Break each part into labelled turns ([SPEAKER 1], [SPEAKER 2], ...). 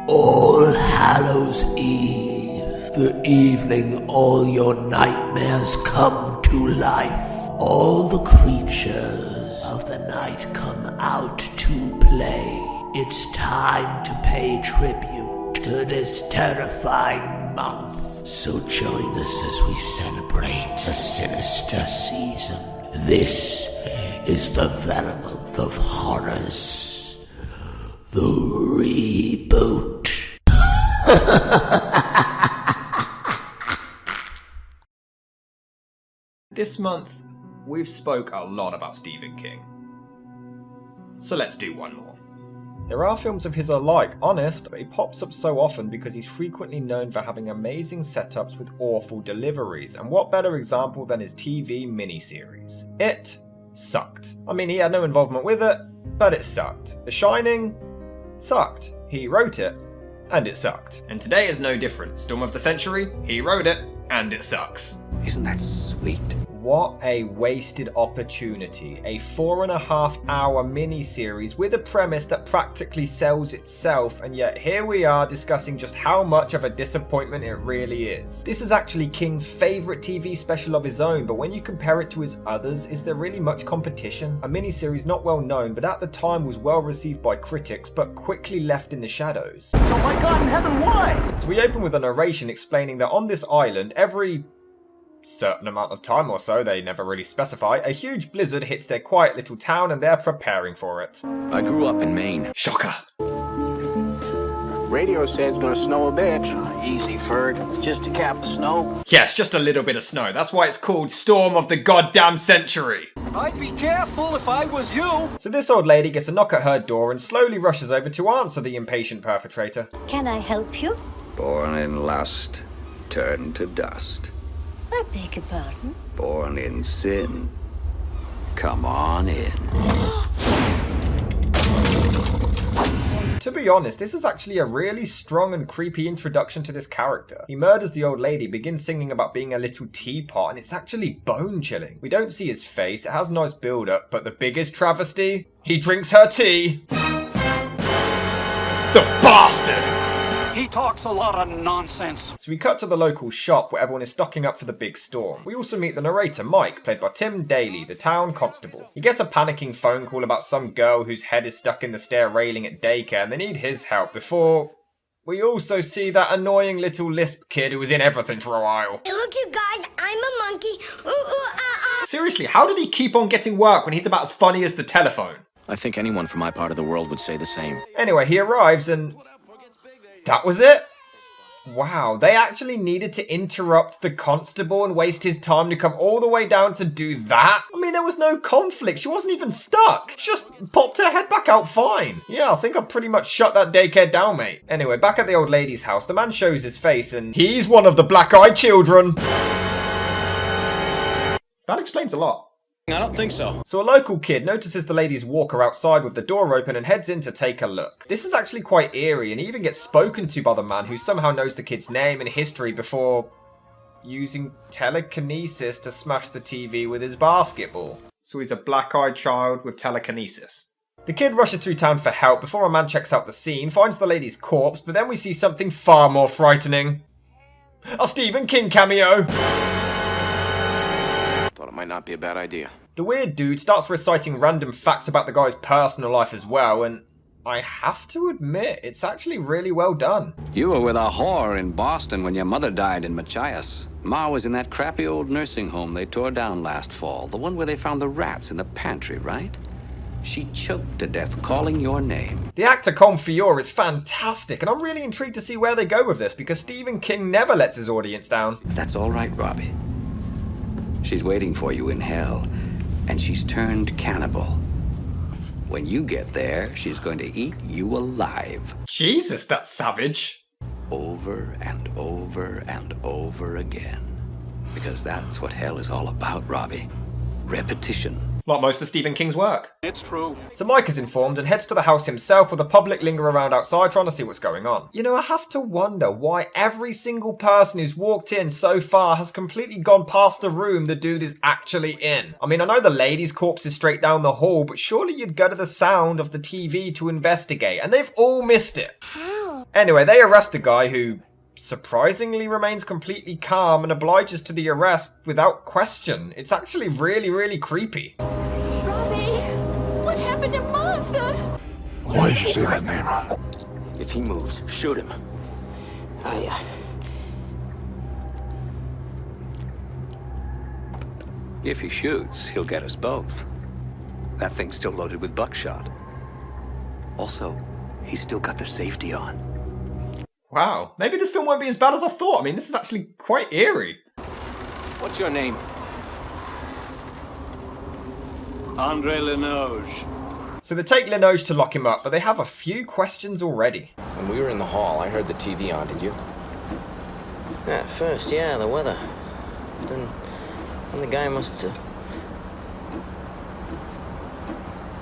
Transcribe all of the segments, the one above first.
[SPEAKER 1] All Hallows Eve, the evening all your nightmares come to life. All the creatures of the night come out to play. It's time to pay tribute to this terrifying month. So join us as we celebrate the sinister season. This is the Venom month of horrors. The reboot.
[SPEAKER 2] This month, we've spoke a lot about Stephen King. So let's do one more.
[SPEAKER 3] There are films of his I like, honest, but he pops up so often because he's frequently known for having amazing setups with awful deliveries, and what better example than his TV miniseries? It sucked. I mean, he had no involvement with it, but it sucked. The Shining sucked. He wrote it, and it sucked.
[SPEAKER 2] And today is no different. Storm of the Century, he wrote it, and it sucks.
[SPEAKER 4] Isn't that sweet?
[SPEAKER 3] What a wasted opportunity. A 4.5-hour mini-series with a premise that practically sells itself, and yet here we are discussing just how much of a disappointment it really is. This is actually King's favourite TV special of his own, but when you compare it to his others, is there really much competition? A mini-series not well known, but at the time was well received by critics, but quickly left in the shadows.
[SPEAKER 5] So my God in heaven, why?
[SPEAKER 3] So we open with a narration explaining that on this island, every certain amount of time or so, they never really specify, a huge blizzard hits their quiet little town and they're preparing for it.
[SPEAKER 4] I grew up in Maine.
[SPEAKER 2] Shocker.
[SPEAKER 5] Radio says it's gonna snow a bit. Easy, Ferg. It's just a cap of snow.
[SPEAKER 2] Yes, just a little bit of snow. That's why it's called Storm of the Goddamn Century.
[SPEAKER 5] I'd be careful if I was you.
[SPEAKER 3] So this old lady gets a knock at her door and slowly rushes over to answer the impatient perpetrator.
[SPEAKER 6] Can I help you?
[SPEAKER 4] Born in lust, turned to dust.
[SPEAKER 6] I beg your pardon?
[SPEAKER 4] Born in sin. Come on in.
[SPEAKER 3] To be honest, this is actually a really strong and creepy introduction to this character. He murders the old lady, begins singing about being a little teapot, and it's actually bone-chilling. We don't see his face, it has nice build-up, but the biggest travesty? He drinks her tea!
[SPEAKER 2] The bastard!
[SPEAKER 5] He talks a lot of nonsense.
[SPEAKER 3] So we cut to the local shop where everyone is stocking up for the big storm. We also meet the narrator, Mike, played by Tim Daly, the town constable. He gets a panicking phone call about some girl whose head is stuck in the stair railing at daycare and they need his help before we also see that annoying little lisp kid who was in everything for a while.
[SPEAKER 7] Hey, look, you guys, I'm a monkey.
[SPEAKER 2] Seriously, how did he keep on getting work when he's about as funny as the telephone?
[SPEAKER 4] I think anyone from my part of the world would say the same.
[SPEAKER 3] Anyway, he arrives and that was it? Wow, they actually needed to interrupt the constable and waste his time to come all the way down to do that? I mean, there was no conflict. She wasn't even stuck. She just popped her head back out fine. Yeah, I think I pretty much shut that daycare down, mate. Anyway, back at the old lady's house, the man shows his face and he's one of the black-eyed children.
[SPEAKER 2] That explains a lot.
[SPEAKER 4] I don't think so.
[SPEAKER 3] So a local kid notices the lady's walker outside with the door open and heads in to take a look. This is actually quite eerie and he even gets spoken to by the man who somehow knows the kid's name and history before using telekinesis to smash the TV with his basketball.
[SPEAKER 2] So he's a black-eyed child with telekinesis.
[SPEAKER 3] The kid rushes through town for help before a man checks out the scene, finds the lady's corpse, but then we see something far more frightening. A Stephen King cameo!
[SPEAKER 4] Thought it might not be a bad idea.
[SPEAKER 3] The weird dude starts reciting random facts about the guy's personal life as well, and I have to admit, it's actually really well done.
[SPEAKER 4] You were with a whore in Boston when your mother died in Machias. Ma was in that crappy old nursing home they tore down last fall, the one where they found the rats in the pantry, right? She choked to death calling your name.
[SPEAKER 3] The actor Confiore is fantastic, and I'm really intrigued to see where they go with this, because Stephen King never lets his audience down.
[SPEAKER 4] That's all right, Robbie. She's waiting for you in hell, and she's turned cannibal. When you get there, she's going to eat you alive.
[SPEAKER 2] Jesus, that's savage.
[SPEAKER 4] Over and over and over again. Because that's what hell is all about, Robbie. Repetition.
[SPEAKER 2] Like most of Stephen King's work.
[SPEAKER 5] It's true.
[SPEAKER 3] So Mike is informed and heads to the house himself with the public linger around outside trying to see what's going on. You know, I have to wonder why every single person who's walked in so far has completely gone past the room the dude is actually in. I mean, I know the lady's corpse is straight down the hall, but surely you'd go to the sound of the TV to investigate, and they've all missed it.
[SPEAKER 7] How?
[SPEAKER 3] Anyway, they arrest a guy who surprisingly remains completely calm and obliges to the arrest without question. It's actually really, really creepy.
[SPEAKER 8] Robbie, what happened to Martha?
[SPEAKER 9] Why did you say that name?
[SPEAKER 5] If he moves, shoot him.
[SPEAKER 4] If he shoots, he'll get us both. That thing's still loaded with buckshot. Also, he's still got the safety on.
[SPEAKER 2] Wow, maybe this film won't be as bad as I thought. I mean, this is actually quite eerie.
[SPEAKER 4] What's your name? Andre Linoge.
[SPEAKER 3] So they take Linoge to lock him up, but they have a few questions already.
[SPEAKER 10] When we were in the hall, I heard the TV on, did you?
[SPEAKER 5] At first, yeah, the weather. Then the guy must have...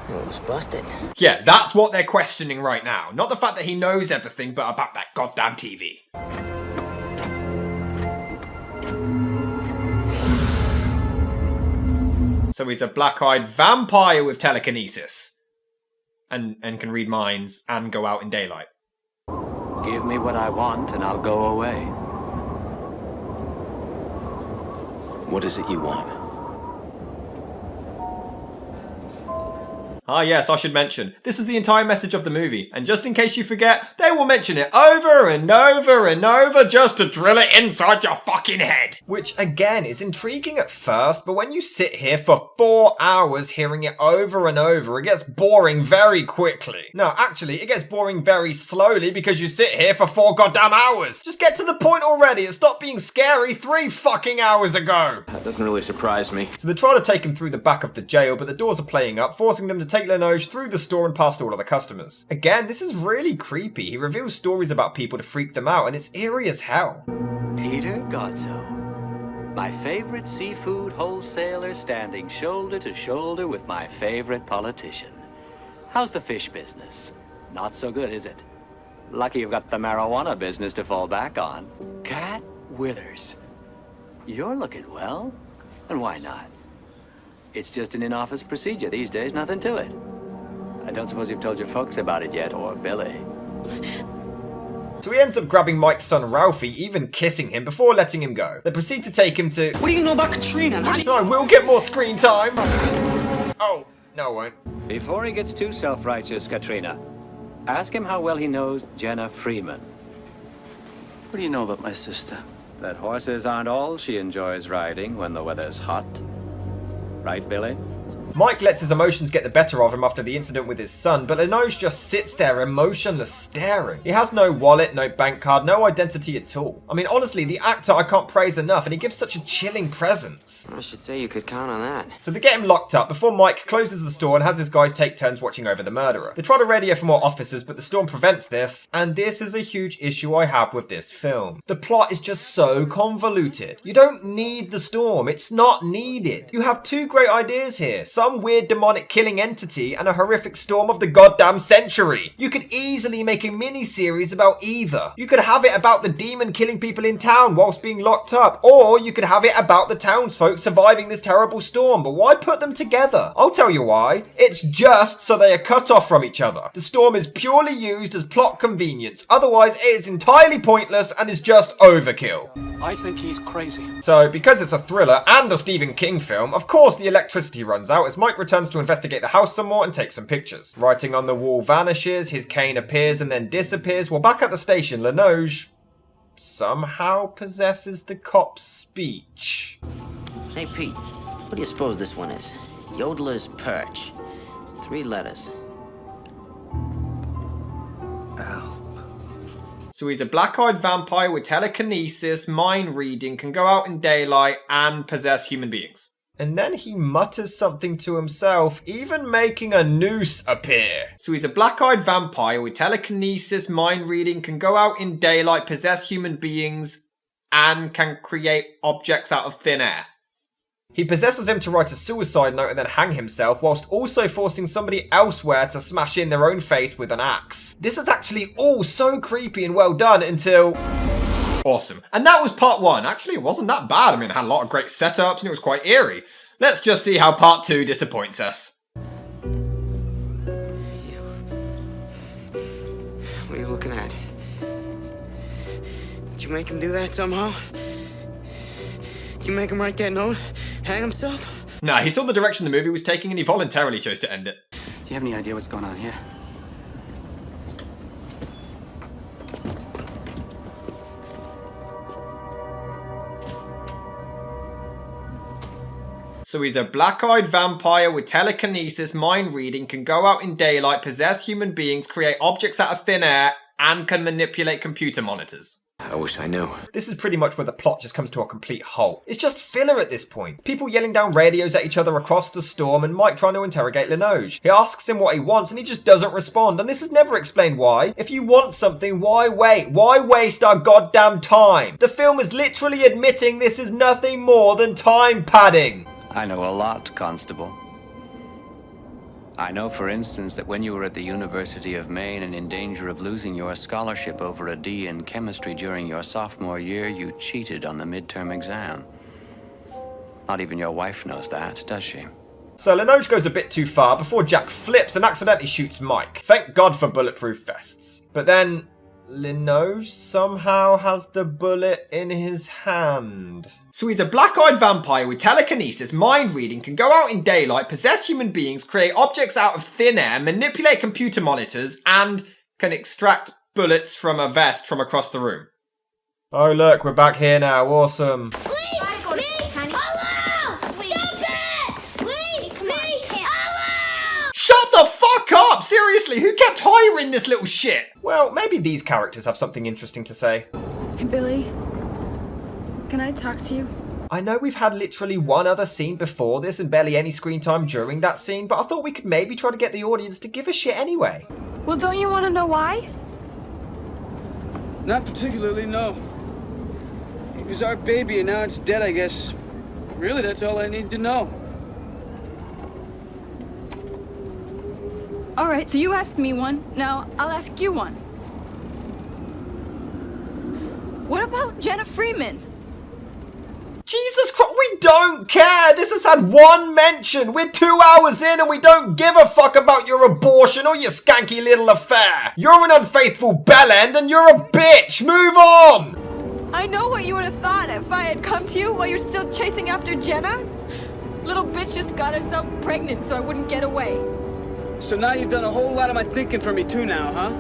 [SPEAKER 5] It was busted.
[SPEAKER 2] Yeah, that's what they're questioning right now. Not the fact that he knows everything, but about that goddamn TV. So he's a black-eyed vampire with telekinesis. And can read minds and go out in daylight.
[SPEAKER 4] Give me what I want and I'll go away.
[SPEAKER 10] What is it you want?
[SPEAKER 2] Ah yes, I should mention, this is the entire message of the movie, and just in case you forget, they will mention it over and over and over just to drill it inside your fucking head.
[SPEAKER 3] Which, again, is intriguing at first, but when you sit here for 4 hours hearing it over and over, it gets boring very quickly. No, actually, it gets boring very slowly because you sit here for 4 goddamn hours. Just get to the point already. It stopped being scary 3 fucking hours ago.
[SPEAKER 10] That doesn't really surprise me.
[SPEAKER 3] So they try to take him through the back of the jail, but the doors are playing up, forcing them to take Linoge through the store and past all of the customers. Again, this is really creepy. He reveals stories about people to freak them out, and it's eerie as hell.
[SPEAKER 4] Peter Godso, my favorite seafood wholesaler standing shoulder to shoulder with my favorite politician. How's the fish business? Not so good, is it? Lucky you've got the marijuana business to fall back on. Cat Withers, you're looking well, and why not? It's just an in-office procedure these days, nothing to it. I don't suppose you've told your folks about it yet, or Billy.
[SPEAKER 3] So he ends up grabbing Mike's son Ralphie, even kissing him before letting him go. They proceed to take him to...
[SPEAKER 5] What do you know about Katrina?
[SPEAKER 3] I will get more screen time! Oh, no I won't.
[SPEAKER 4] Before he gets too self-righteous, Katrina, ask him how well he knows Jenna Freeman.
[SPEAKER 5] What do you know about my sister?
[SPEAKER 4] That horses aren't all she enjoys riding when the weather's hot. Right, Billy?
[SPEAKER 3] Mike lets his emotions get the better of him after the incident with his son, but Linoge just sits there emotionless staring. He has no wallet, no bank card, no identity at all. I mean, honestly, the actor I can't praise enough, and he gives such a chilling presence.
[SPEAKER 5] I should say you could count on that.
[SPEAKER 3] So they get him locked up before Mike closes the store and has his guys take turns watching over the murderer. They try to radio for more officers, but the storm prevents this, and this is a huge issue I have with this film. The plot is just so convoluted. You don't need the storm, it's not needed. You have 2 great ideas here, some weird demonic killing entity and a horrific storm of the goddamn century. You could easily make a mini-series about either. You could have it about the demon killing people in town whilst being locked up, or you could have it about the townsfolk surviving this terrible storm, but why put them together? I'll tell you why. It's just so they are cut off from each other. The storm is purely used as plot convenience, otherwise it is entirely pointless and is just overkill.
[SPEAKER 5] I think he's crazy.
[SPEAKER 3] So, because it's a thriller and a Stephen King film, of course the electricity runs out as Mike returns to investigate the house some more and take some pictures. Writing on the wall vanishes, his cane appears and then disappears, while back at the station, Linoge somehow possesses the cop's speech.
[SPEAKER 5] Hey, Pete, what do you suppose this one is? Yodeler's Perch. 3 letters.
[SPEAKER 2] So he's a black-eyed vampire with telekinesis, mind reading, can go out in daylight, and possess human beings.
[SPEAKER 3] And then he mutters something to himself, even making a noose appear.
[SPEAKER 2] So he's a black-eyed vampire with telekinesis, mind reading, can go out in daylight, possess human beings, and can create objects out of thin air.
[SPEAKER 3] He possesses him to write a suicide note and then hang himself, whilst also forcing somebody elsewhere to smash in their own face with an axe. This is actually all so creepy and well done until...
[SPEAKER 2] Awesome. And that was part 1. Actually, it wasn't that bad. I mean, it had a lot of great setups and it was quite eerie. Let's just see how part 2 disappoints us.
[SPEAKER 5] What are you looking at?
[SPEAKER 11] you make him do that somehow? Did you make him write that note? Hang himself?
[SPEAKER 2] Nah, he saw the direction the movie was taking and he voluntarily chose to end it.
[SPEAKER 12] Do you have any idea what's going on here?
[SPEAKER 2] So he's a black-eyed vampire with telekinesis, mind reading, can go out in daylight, possess human beings, create objects out of thin air, and can manipulate computer monitors.
[SPEAKER 10] I wish I knew.
[SPEAKER 3] This is pretty much where the plot just comes to a complete halt. It's just filler at this point. People yelling down radios at each other across the storm and Mike trying to interrogate Linoge. He asks him what he wants and he just doesn't respond, and this is never explained why. If you want something, why wait? Why waste our goddamn time? The film is literally admitting this is nothing more than time padding.
[SPEAKER 4] I know a lot, Constable. I know, for instance, that when you were at the University of Maine and in danger of losing your scholarship over a D in chemistry during your sophomore year, you cheated on the midterm exam. Not even your wife knows that, does she?
[SPEAKER 3] So Linoge goes a bit too far before Jack flips and accidentally shoots Mike. Thank God for bulletproof vests. But then Linoge somehow has the bullet in his hand.
[SPEAKER 2] So he's a black-eyed vampire with telekinesis, mind reading, can go out in daylight, possess human beings, create objects out of thin air, manipulate computer monitors, and can extract bullets from a vest from across the room.
[SPEAKER 3] Oh look, we're back here now. Awesome.
[SPEAKER 2] Shut the fuck up! Seriously, who kept hiring this little shit?
[SPEAKER 3] Well, maybe these characters have something interesting to say.
[SPEAKER 8] Hey, Billy. Can I talk to you?
[SPEAKER 3] I know we've had literally one other scene before this and barely any screen time during that scene, but I thought we could maybe try to get the audience to give a shit anyway.
[SPEAKER 8] Well, don't you want to know why?
[SPEAKER 11] Not particularly, no. He was our baby and now it's dead, I guess. Really, that's all I need to know.
[SPEAKER 8] All right, so you asked me one. Now I'll ask you one. What about Jenna Freeman?
[SPEAKER 3] Jesus Christ, we don't care! This has had one mention! We're 2 hours in and we don't give a fuck about your abortion or your skanky little affair! You're an unfaithful bellend and you're a bitch! Move on!
[SPEAKER 8] I know what you would have thought if I had come to you while you're still chasing after Jenna. Little bitch just got herself pregnant so I wouldn't get away.
[SPEAKER 11] So now you've done a whole lot of my thinking for me too now, huh?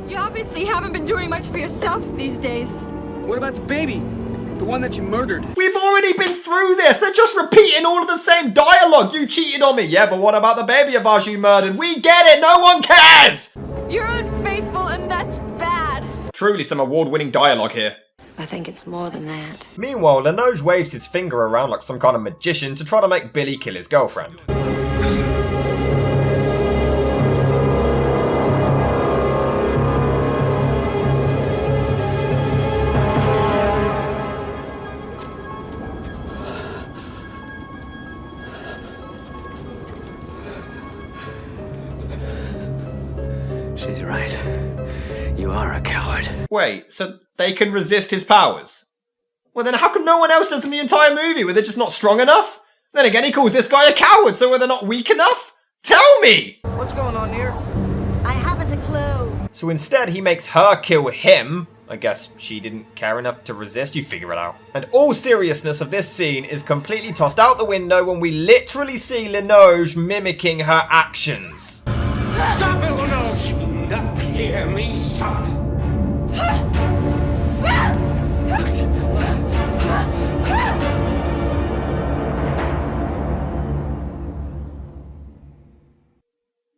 [SPEAKER 8] You obviously haven't been doing much for yourself these days.
[SPEAKER 11] What about the baby? The one that you murdered?
[SPEAKER 2] We've already been through this! They're just repeating all of the same dialogue! You cheated on me! Yeah, but what about the baby of ours you murdered? We get it! No one cares!
[SPEAKER 8] You're unfaithful and that's bad.
[SPEAKER 2] Truly some award-winning dialogue here.
[SPEAKER 6] I think it's more than that.
[SPEAKER 3] Meanwhile, Linoge waves his finger around like some kind of magician to try to make Billy kill his girlfriend.
[SPEAKER 4] She's right. You are a coward.
[SPEAKER 2] Wait, so they can resist his powers? Well then how come no one else does in the entire movie? Were they just not strong enough? Then again, he calls this guy a coward, so were they not weak enough? Tell me!
[SPEAKER 11] What's going on here?
[SPEAKER 6] I haven't a clue.
[SPEAKER 3] So instead, he makes her kill him. I guess she didn't care enough to resist. You figure it out. And all seriousness of this scene is completely tossed out the window when we literally see Linoge mimicking her actions.
[SPEAKER 11] Stop it, Linoge!
[SPEAKER 1] Don't hear me, stop.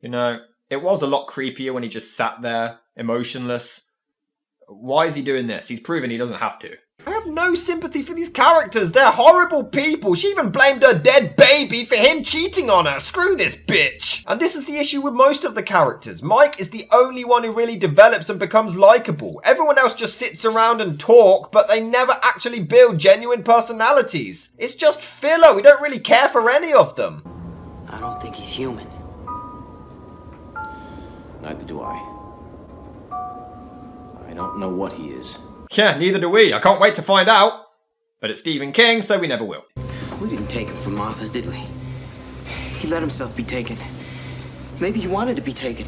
[SPEAKER 2] You know, it was a lot creepier when he just sat there, emotionless. Why is he doing this? He's proven he doesn't have to.
[SPEAKER 3] I have no sympathy for these characters. They're horrible people. She even blamed her dead baby for him cheating on her. Screw this bitch. And this is the issue with most of the characters. Mike is the only one who really develops and becomes likable. Everyone else just sits around and talk, but they never actually build genuine personalities. It's just filler. We don't really care for any of them.
[SPEAKER 5] I don't think he's human.
[SPEAKER 10] Neither do I. I don't know what he is.
[SPEAKER 2] Yeah, neither do we. I can't wait to find out. But it's Stephen King, so we never will.
[SPEAKER 5] We didn't take him from Martha's, did we? He let himself be taken. Maybe he wanted to be taken.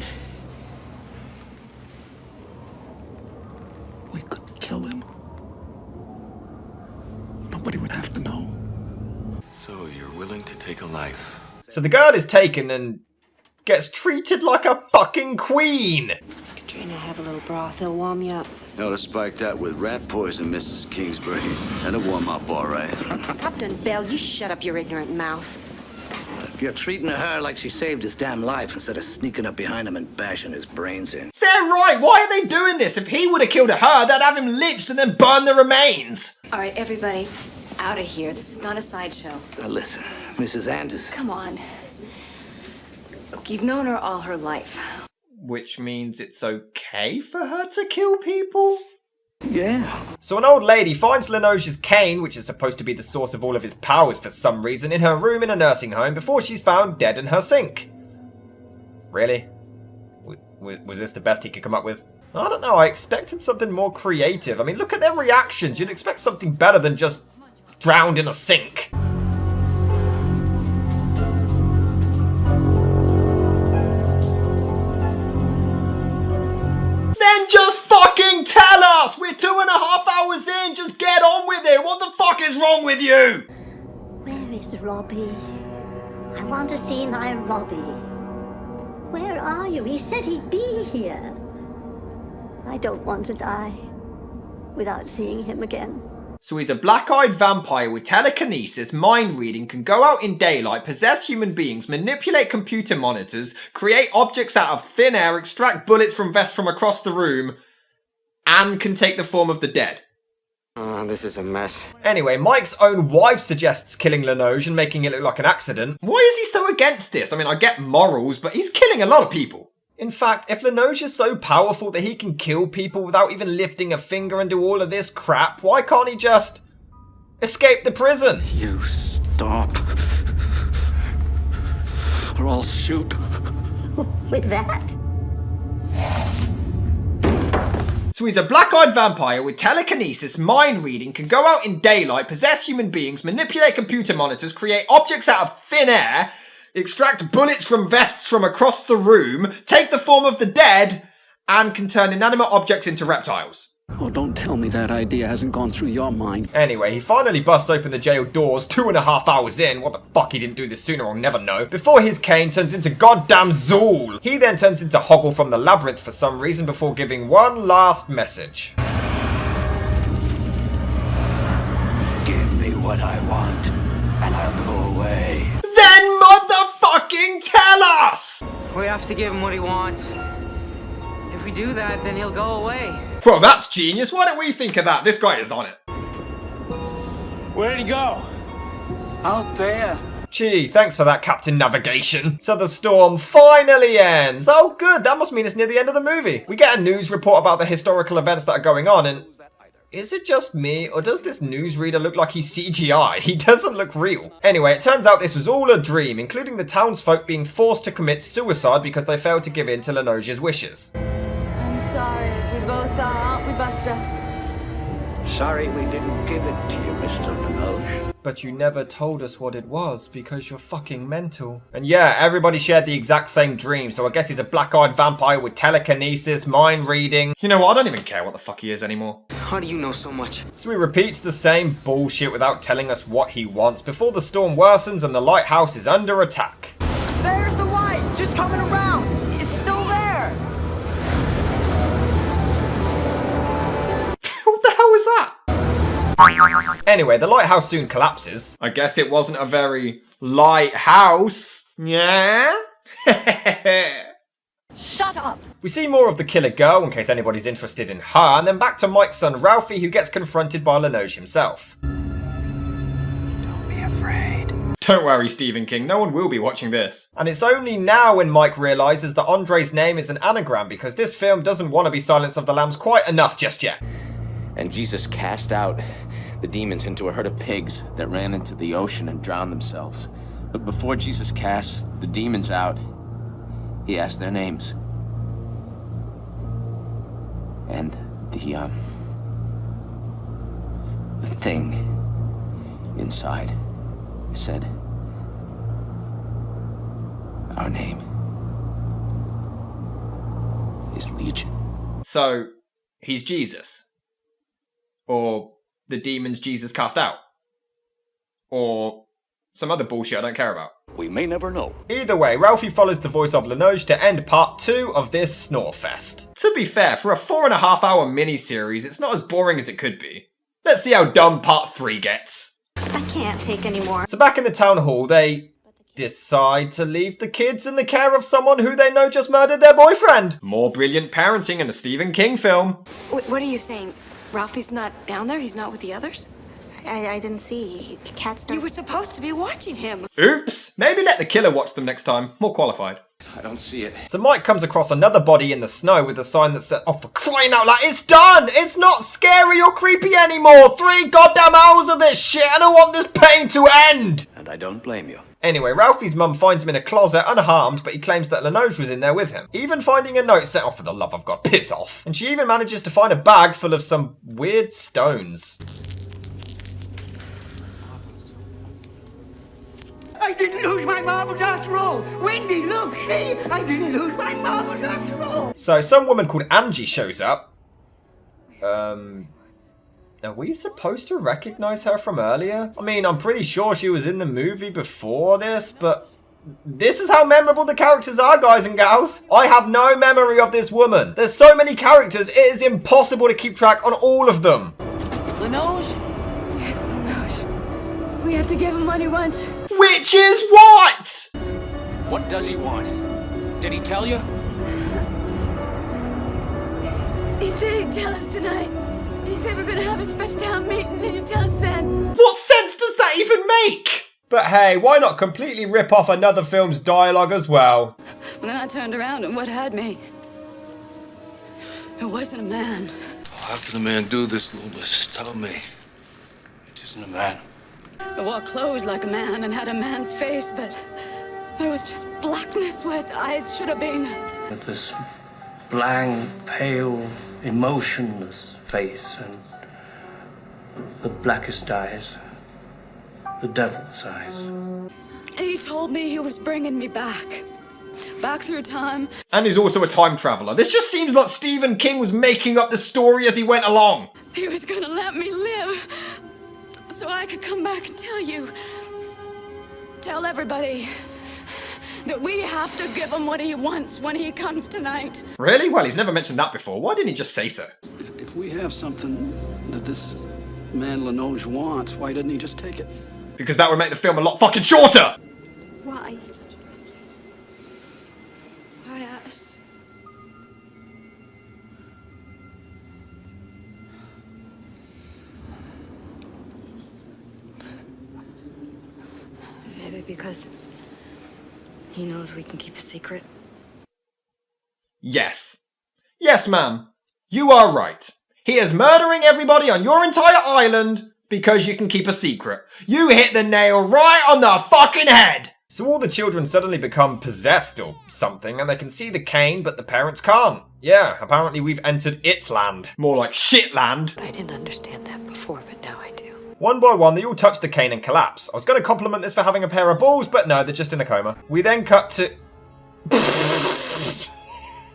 [SPEAKER 9] We could kill him.
[SPEAKER 10] going to take a life.
[SPEAKER 3] So the girl is taken and gets treated like a fucking queen.
[SPEAKER 6] Katrina, have a little broth. It'll warm you up.
[SPEAKER 13] Ought to spike that with rat poison, Mrs. Kingsbury. That'll warm up all right.
[SPEAKER 6] Captain Bell, you shut up your ignorant mouth.
[SPEAKER 13] If you're treating her like she saved his damn life instead of sneaking up behind him and bashing his brains in.
[SPEAKER 2] They're right. Why are they doing this? If he would have killed her, they'd have him lynched and then burn the remains.
[SPEAKER 6] All right, everybody, out of here. This is not a sideshow.
[SPEAKER 13] Now listen, Mrs. Anders.
[SPEAKER 6] Come on. Look, you've known her all her life.
[SPEAKER 2] Which means it's okay for her to kill people?
[SPEAKER 13] Yeah.
[SPEAKER 3] So an old lady finds Lenosia's cane, which is supposed to be the source of all of his powers for some reason, in her room in a nursing home before she's found dead in her sink. Really? Was this the best he could come up with? I don't know, I expected something more creative. I mean, look at their reactions. You'd expect something better than just drowned in a sink.
[SPEAKER 2] Then just fucking tell us! We're 2.5 hours in, just get on with it! What the fuck is wrong with you?
[SPEAKER 7] Where is Robbie? I want to see my Robbie. Where are you? He said he'd be here. I don't want to die without seeing him again.
[SPEAKER 2] So he's a black-eyed vampire with telekinesis, mind reading, can go out in daylight, possess human beings, manipulate computer monitors, create objects out of thin air, extract bullets from vests from across the room, and can take the form of the dead.
[SPEAKER 5] This is a mess.
[SPEAKER 3] Anyway, Mike's own wife suggests killing Lenoge and making it look like an accident.
[SPEAKER 2] Why is he so against this? I mean, I get morals, but he's killing a lot of people.
[SPEAKER 3] In fact, if Lenoge is so powerful that he can kill people without even lifting a finger and do all of this crap, why can't he just escape the prison?
[SPEAKER 12] You stop. Or I'll shoot.
[SPEAKER 7] With that?
[SPEAKER 2] So he's a black-eyed vampire with telekinesis, mind reading, can go out in daylight, possess human beings, manipulate computer monitors, create objects out of thin air, extract bullets from vests from across the room, take the form of the dead, and can turn inanimate objects into reptiles.
[SPEAKER 14] Oh, don't tell me that idea hasn't gone through your mind.
[SPEAKER 3] Anyway, he finally busts open the jail doors 2.5 hours in. What the fuck, he didn't do this sooner, I'll never know. Before his cane turns into goddamn Zool. He then turns into Hoggle from the Labyrinth for some reason before giving one last message.
[SPEAKER 1] Give me what I want, and I'll go away.
[SPEAKER 2] Then motherfucking tell us!
[SPEAKER 5] We have to give him what he wants. If we do that, then he'll go away.
[SPEAKER 2] Well, that's genius. Why don't we think of that? This guy is on it.
[SPEAKER 11] Where did he go?
[SPEAKER 14] Out there.
[SPEAKER 3] Gee, thanks for that, Captain Navigation. So the storm finally ends. Oh good, that must mean it's near the end of the movie. We get a news report about the historical events that are going on, and is it just me, or does this newsreader look like he's CGI? He doesn't look real. Anyway, it turns out this was all a dream, including the townsfolk being forced to commit suicide because they failed to give in to Lenoge's wishes.
[SPEAKER 8] I'm sorry. We both are, aren't we, Buster?
[SPEAKER 13] Sorry we didn't give it to you, Mr. Lenoge.
[SPEAKER 3] But you never told us what it was because you're fucking mental. And yeah, everybody shared the exact same dream, so I guess he's a black-eyed vampire with telekinesis, mind reading.
[SPEAKER 2] You know what? I don't even care what the fuck he is anymore.
[SPEAKER 5] How do you know so much?
[SPEAKER 3] So he repeats the same bullshit without telling us what he wants before the storm worsens and the lighthouse is under attack.
[SPEAKER 5] There's the light! Just coming around! It's still there!
[SPEAKER 2] What the hell was that?
[SPEAKER 3] Anyway, the lighthouse soon collapses.
[SPEAKER 2] I guess it wasn't a very light house. Yeah?
[SPEAKER 8] Shut up!
[SPEAKER 3] We see more of the killer girl, in case anybody's interested in her, and then back to Mike's son Ralphie, who gets confronted by Lenoge himself.
[SPEAKER 1] Don't be afraid.
[SPEAKER 2] Don't worry, Stephen King. No one will be watching this.
[SPEAKER 3] And it's only now when Mike realises that Andre's name is an anagram, because this film doesn't want to be Silence of the Lambs quite enough just yet.
[SPEAKER 10] And Jesus cast out the demons into a herd of pigs that ran into the ocean and drowned themselves. But before Jesus cast the demons out, he asked their names. And the thing inside said, our name is Legion.
[SPEAKER 2] So, he's Jesus. Or the demons Jesus cast out. Or some other bullshit I don't care about.
[SPEAKER 4] We may never know.
[SPEAKER 3] Either way, Ralphie follows the voice of Linoge to end part 2 of this Snorefest.
[SPEAKER 2] To be fair, for a 4.5-hour miniseries, it's not as boring as it could be. Let's see how dumb part 3 gets.
[SPEAKER 7] I can't take any more.
[SPEAKER 3] So back in the town hall, they decide to leave the kids in the care of someone who they know just murdered their boyfriend.
[SPEAKER 2] More brilliant parenting in a Stephen King film.
[SPEAKER 6] What are you saying? Ralphie's not down there? He's not with the others?
[SPEAKER 7] I didn't see. Cats don't...
[SPEAKER 6] You were supposed to be watching him.
[SPEAKER 2] Oops! Maybe let the killer watch them next time. More qualified.
[SPEAKER 10] I don't see it.
[SPEAKER 3] So Mike comes across another body in the snow with a sign that said, oh, for crying out loud, it's done! It's not scary or creepy anymore! 3 goddamn hours of this shit and I want this pain to end!
[SPEAKER 4] And I don't blame you.
[SPEAKER 3] Anyway, Ralphie's mum finds him in a closet unharmed, but he claims that Linoge was in there with him. Even finding a note set off for the love of God, piss off. And she even manages to find a bag full of some weird stones.
[SPEAKER 14] I didn't lose my marbles after all. Wendy, look, see? I didn't lose my marbles after all.
[SPEAKER 3] So some woman called Angie shows up. Are we supposed to recognize her from earlier? I mean, I'm pretty sure she was in the movie before this, but this is how memorable the characters are, guys and gals. I have no memory of this woman. There's so many characters, it is impossible to keep track on all of them.
[SPEAKER 8] Linoge? Yes, Linoge. We have to give him what he wants.
[SPEAKER 2] Which is what?
[SPEAKER 10] What does he want? Did he tell you?
[SPEAKER 8] He said he'd tell us tonight. He said we're gonna have a special town meeting and he'd tell us then.
[SPEAKER 2] What sense does that even make?
[SPEAKER 3] But hey, why not completely rip off another film's dialogue as well?
[SPEAKER 8] When I turned around and what had me, it wasn't a man.
[SPEAKER 9] How can a man do this, Loomis? Tell me.
[SPEAKER 10] It isn't a man.
[SPEAKER 8] I wore clothes like a man and had a man's face, but there was just blackness where its eyes should have been.
[SPEAKER 15] With this blank, pale, emotionless face and the blackest eyes, the devil's eyes.
[SPEAKER 8] He told me he was bringing me back through time.
[SPEAKER 2] And he's also a time traveler. This just seems like Stephen King was making up the story as he went along.
[SPEAKER 8] He was gonna let me live so I could come back and tell everybody that we have to give him what he wants when he comes tonight.
[SPEAKER 2] Really? Well, he's never mentioned that before. Why didn't he just say so?
[SPEAKER 14] If we have something that this man Linoge wants, why didn't he just take it?
[SPEAKER 2] Because that would make the film a lot fucking shorter!
[SPEAKER 8] Why? Why us?
[SPEAKER 6] Maybe because he knows we can keep a secret.
[SPEAKER 2] Yes. Yes, ma'am. You are right. He is murdering everybody on your entire island because you can keep a secret. You hit the nail right on the fucking head!
[SPEAKER 3] So all the children suddenly become possessed or something, and they can see the cane, but the parents can't. Yeah, apparently we've entered its land.
[SPEAKER 2] More like shit land.
[SPEAKER 6] I didn't understand that before, but now I do.
[SPEAKER 3] One by one, they all touch the cane and collapse. I was going to compliment this for having a pair of balls, but no, they're just in a coma. We then cut to...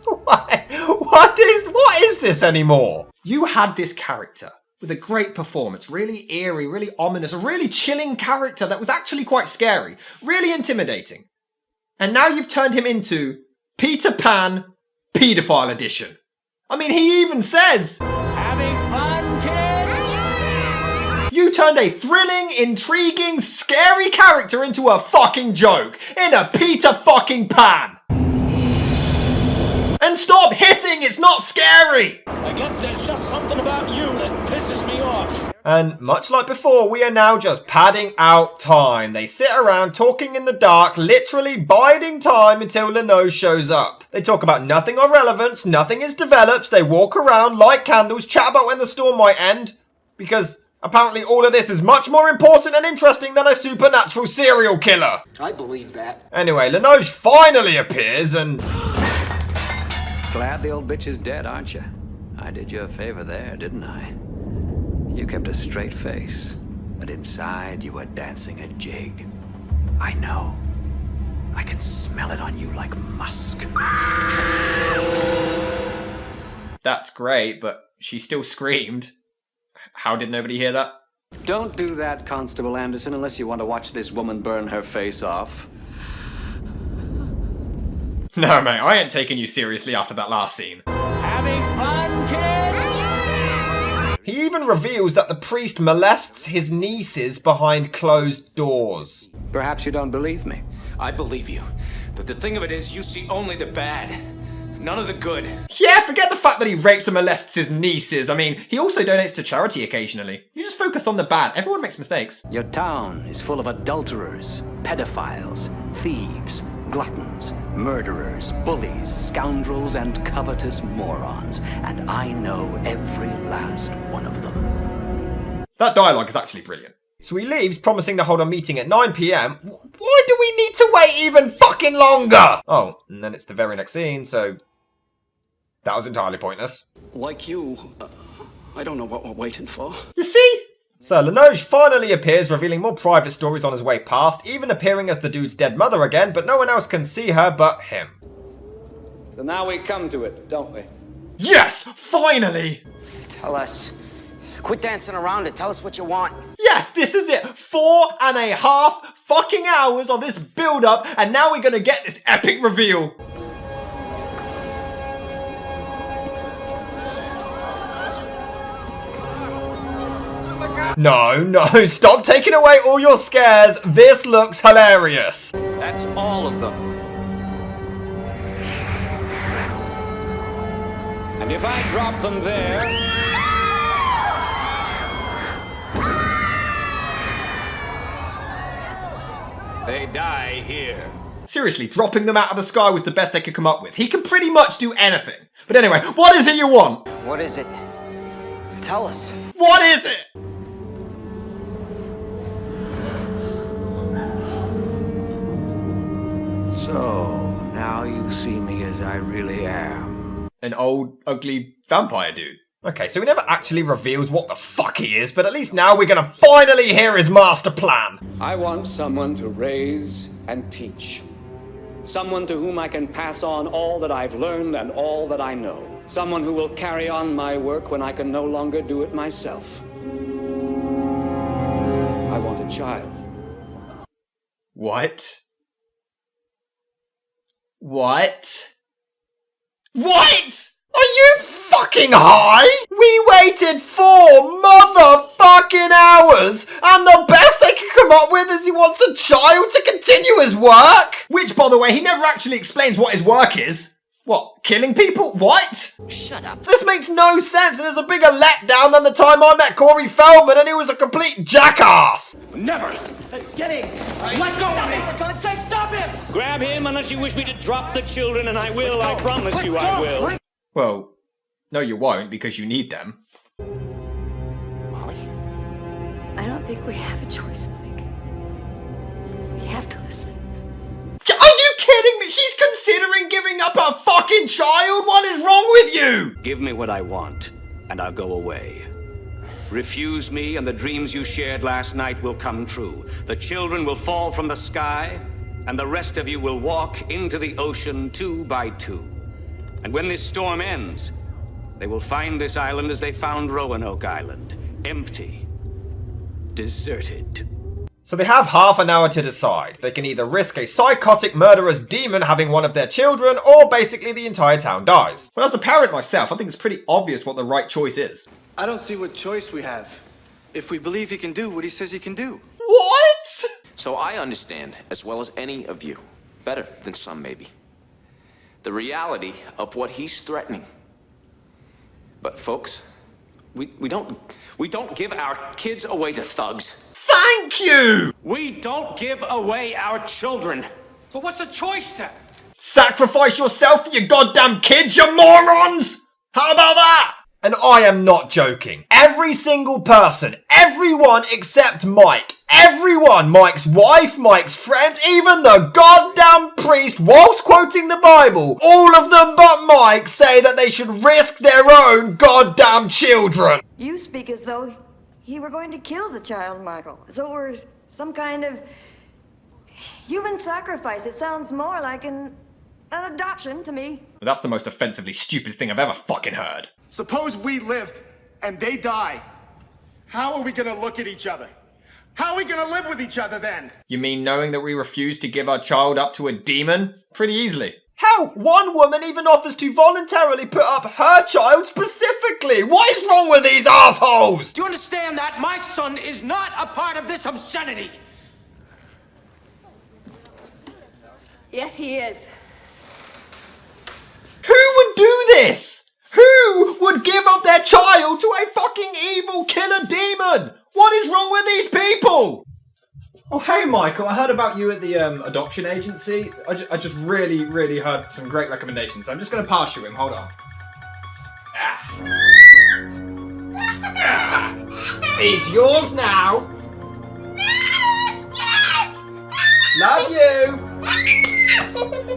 [SPEAKER 3] What is this anymore?
[SPEAKER 2] You had this character with a great performance, really eerie, really ominous, a really chilling character that was actually quite scary, really intimidating. And now you've turned him into Peter Pan, Pedophile Edition. I mean, he even says...
[SPEAKER 16] Having fun, kids?
[SPEAKER 2] You turned a thrilling, intriguing, scary character into a fucking joke in a Peter fucking Pan. And stop hissing, it's not scary!
[SPEAKER 16] I guess there's just something about you that pisses me off.
[SPEAKER 3] And much like before, we are now just padding out time. They sit around talking in the dark, literally biding time until Linoge shows up. They talk about nothing of relevance, nothing is developed, they walk around, light candles, chat about when the storm might end. Because apparently all of this is much more important and interesting than a supernatural serial killer.
[SPEAKER 14] I believe that.
[SPEAKER 3] Anyway, Linoge finally appears and...
[SPEAKER 4] Glad the old bitch is dead, aren't you? I did you a favor there, didn't I? You kept a straight face, but inside you were dancing a jig. I know. I can smell it on you like musk.
[SPEAKER 2] That's great, but she still screamed. How did nobody hear that?
[SPEAKER 4] Don't do that, Constable Anderson, unless you want to watch this woman burn her face off.
[SPEAKER 2] No, mate, I ain't taking you seriously after that last scene.
[SPEAKER 16] Having fun, kids?
[SPEAKER 3] He even reveals that the priest molests his nieces behind closed doors.
[SPEAKER 4] Perhaps you don't believe me.
[SPEAKER 10] I believe you. The thing of it is, you see only the bad, none of the good.
[SPEAKER 2] Yeah, forget the fact that he rapes and molests his nieces. I mean, he also donates to charity occasionally. You just focus on the bad. Everyone makes mistakes.
[SPEAKER 4] Your town is full of adulterers, pedophiles, thieves, gluttons, murderers, bullies, scoundrels, and covetous morons. And I know every last one of them.
[SPEAKER 2] That dialogue is actually brilliant.
[SPEAKER 3] So he leaves, promising to hold a meeting at 9 PM. Why do we need to wait even fucking longer? Oh, and then it's the very next scene, so that was entirely pointless.
[SPEAKER 12] Like you, I don't know what we're waiting for.
[SPEAKER 2] You see?
[SPEAKER 3] So Linoge finally appears, revealing more private stories on his way past, even appearing as the dude's dead mother again, but no one else can see her but him.
[SPEAKER 4] So now we come to it, don't we?
[SPEAKER 2] Yes! Finally!
[SPEAKER 5] Tell us. Quit dancing around it. Tell us what you want.
[SPEAKER 2] Yes, this is it. 4.5 fucking hours of this build-up, and now we're gonna get this epic reveal.
[SPEAKER 3] No, stop taking away all your scares. This looks hilarious.
[SPEAKER 4] That's all of them. And if I drop them there... they die here.
[SPEAKER 2] Seriously, dropping them out of the sky was the best they could come up with. He can pretty much do anything. But anyway, what is it you want?
[SPEAKER 5] What is it? Tell us.
[SPEAKER 2] What is it?
[SPEAKER 4] So, now you see me as I really am.
[SPEAKER 2] An old, ugly vampire dude.
[SPEAKER 3] Okay, so he never actually reveals what the fuck he is, but at least now we're gonna finally hear his master plan.
[SPEAKER 4] I want someone to raise and teach. Someone to whom I can pass on all that I've learned and all that I know. Someone who will carry on my work when I can no longer do it myself. I want a child.
[SPEAKER 2] What? What? What?
[SPEAKER 3] Are you fucking high? We waited 4 motherfucking hours, and the best they can come up with is he wants a child to continue his work?
[SPEAKER 2] Which, by the way, he never actually explains what his work is. What, killing people? What?
[SPEAKER 5] Shut up.
[SPEAKER 3] This makes no sense, and is a bigger letdown than the time I met Corey Feldman and he was a complete jackass.
[SPEAKER 16] Never. Get him. Let go of him. For God's sake, stop him. Grab him unless you wish me to drop the children, and I will. I promise you I will.
[SPEAKER 2] Well, no you won't, because you need them.
[SPEAKER 5] Molly?
[SPEAKER 6] I don't think we have a choice, Mike. We have to listen.
[SPEAKER 2] Are you kidding me? She's considering giving up her fucking child? What is wrong with you?
[SPEAKER 4] Give me what I want, and I'll go away. Refuse me, and the dreams you shared last night will come true. The children will fall from the sky, and the rest of you will walk into the ocean 2 by 2. And when this storm ends, they will find this island as they found Roanoke Island. Empty. Deserted.
[SPEAKER 3] So they have half an hour to decide. They can either risk a psychotic murderous demon having one of their children, or basically the entire town dies.
[SPEAKER 2] Well, as a parent myself, I think it's pretty obvious what the right choice is.
[SPEAKER 11] I don't see what choice we have. If we believe he can do what he says he can do.
[SPEAKER 2] What?
[SPEAKER 10] So I understand, as well as any of you, better than some maybe, the reality of what he's threatening. But folks, we don't give our kids away to thugs.
[SPEAKER 2] Thank you!
[SPEAKER 16] We don't give away our children. So what's the choice then?
[SPEAKER 2] Sacrifice yourself for your goddamn kids, you morons! How about that?
[SPEAKER 3] And I am not joking. Every single person, everyone except Mike, everyone, Mike's wife, Mike's friends, even the goddamn priest, whilst quoting the Bible, all of them but Mike say that they should risk their own goddamn children.
[SPEAKER 6] You speak as though you were going to kill the child, Michael. As though it were some kind of human sacrifice. It sounds more like an adoption to me.
[SPEAKER 2] That's the most offensively stupid thing I've ever fucking heard.
[SPEAKER 17] Suppose we live and they die. How are we gonna look at each other? How are we gonna live with each other then?
[SPEAKER 2] You mean knowing that we refuse to give our child up to a demon? Pretty easily. Hell, one woman even offers to voluntarily put up her child specifically! What is wrong with these assholes?
[SPEAKER 16] Do you understand that? My son is not a part of this obscenity!
[SPEAKER 8] Yes, he is.
[SPEAKER 2] Who would do this? Who would give up their child to a fucking evil killer demon? What is wrong with these people? Oh, hey, Michael. I heard about you at the adoption agency. I just really heard some great recommendations. I'm just going to pass you him. Hold on. He's yours now. Love you.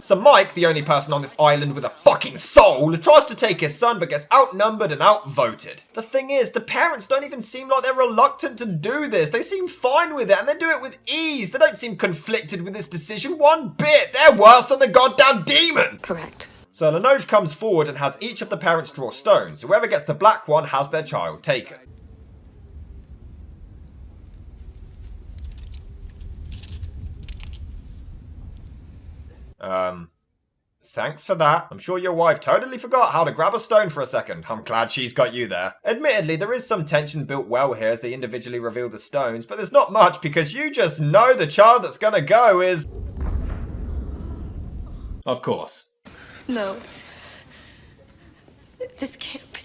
[SPEAKER 2] So Mike, the only person on this island with a fucking soul, tries to take his son but gets outnumbered and outvoted. The thing is, the parents don't even seem like they're reluctant to do this. They seem fine with it and they do it with ease. They don't seem conflicted with this decision one bit. They're worse than the goddamn demon.
[SPEAKER 6] Correct.
[SPEAKER 2] So Linoge comes forward and has each of the parents draw stones. Whoever gets the black one has their child taken. Thanks for that. I'm sure your wife totally forgot how to grab a stone for a second. I'm glad she's got you there. Admittedly, there is some tension built well here as they individually reveal the stones, but there's not much because you just know the child that's gonna go is... Of course.
[SPEAKER 8] No. This can't be.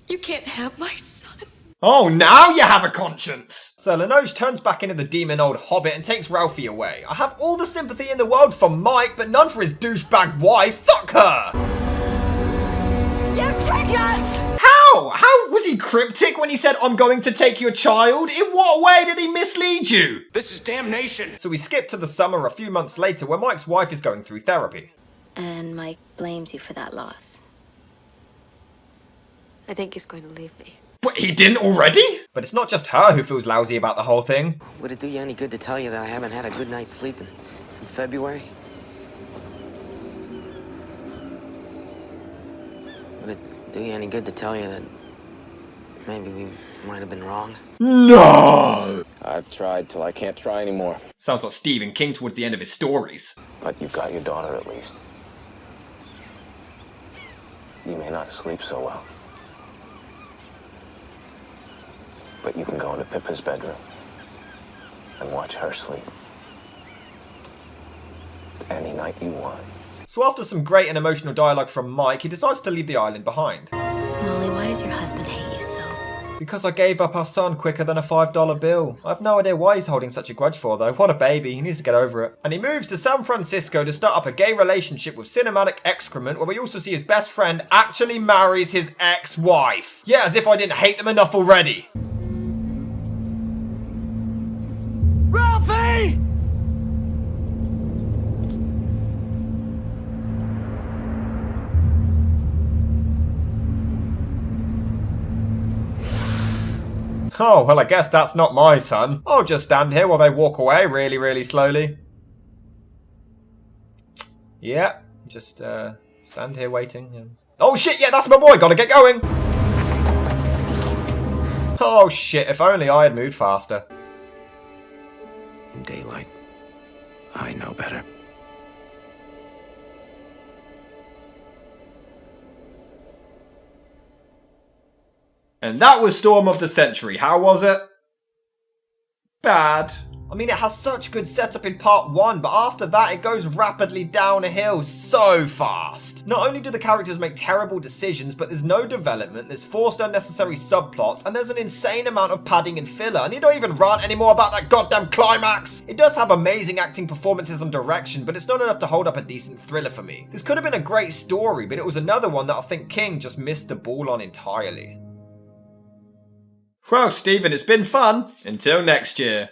[SPEAKER 8] You can't have my son.
[SPEAKER 2] Oh, now you have a conscience! So Linoge turns back into the demon old hobbit and takes Ralphie away. I have all the sympathy in the world for Mike, but none for his douchebag wife. Fuck her!
[SPEAKER 8] You tricked us!
[SPEAKER 2] How? How was he cryptic when he said, I'm going to take your child? In what way did he mislead you?
[SPEAKER 16] This is damnation!
[SPEAKER 2] So we skip to the summer a few months later where Mike's wife is going through therapy.
[SPEAKER 18] And Mike blames you for that loss.
[SPEAKER 8] I think he's going to leave me.
[SPEAKER 2] But he didn't already? But it's not just her who feels lousy about the whole thing.
[SPEAKER 5] Would it do you any good to tell you that I haven't had a good night's sleep since February? Would it do you any good to tell you that maybe we might have been wrong?
[SPEAKER 2] No!
[SPEAKER 10] I've tried till I can't try anymore.
[SPEAKER 2] Sounds like Stephen King towards the end of his stories.
[SPEAKER 10] But you've got your daughter at least. You may not sleep so well. But you can go into Pippa's bedroom and watch her sleep. Any night you want.
[SPEAKER 2] So after some great and emotional dialogue from Mike, he decides to leave the island behind.
[SPEAKER 18] Molly, why does your husband hate you so?
[SPEAKER 2] Because I gave up our son quicker than a $5 bill. I have no idea why he's holding such a grudge for though. What a baby, he needs to get over it. And he moves to San Francisco to start up a gay relationship with cinematic excrement where we also see his best friend actually marries his ex-wife. Yeah, as if I didn't hate them enough already.
[SPEAKER 16] Ralphie!
[SPEAKER 2] Oh, well I guess that's not my son. I'll just stand here while they walk away really slowly. Yeah, just stand here waiting. Yeah. Oh shit, yeah, that's my boy, gotta get going! Oh shit, if only I had moved faster.
[SPEAKER 10] In daylight, I know better.
[SPEAKER 2] And that was Storm of the Century. How was it? Bad. I mean, it has such good setup in part 1, but after that it goes rapidly downhill so fast. Not only do the characters make terrible decisions, but there's no development, there's forced unnecessary subplots, and there's an insane amount of padding and filler, and you don't even rant anymore about that goddamn climax. It does have amazing acting performances and direction, but it's not enough to hold up a decent thriller for me. This could have been a great story, but it was another one that I think King just missed the ball on entirely. Well, Stephen, it's been fun. Until next year.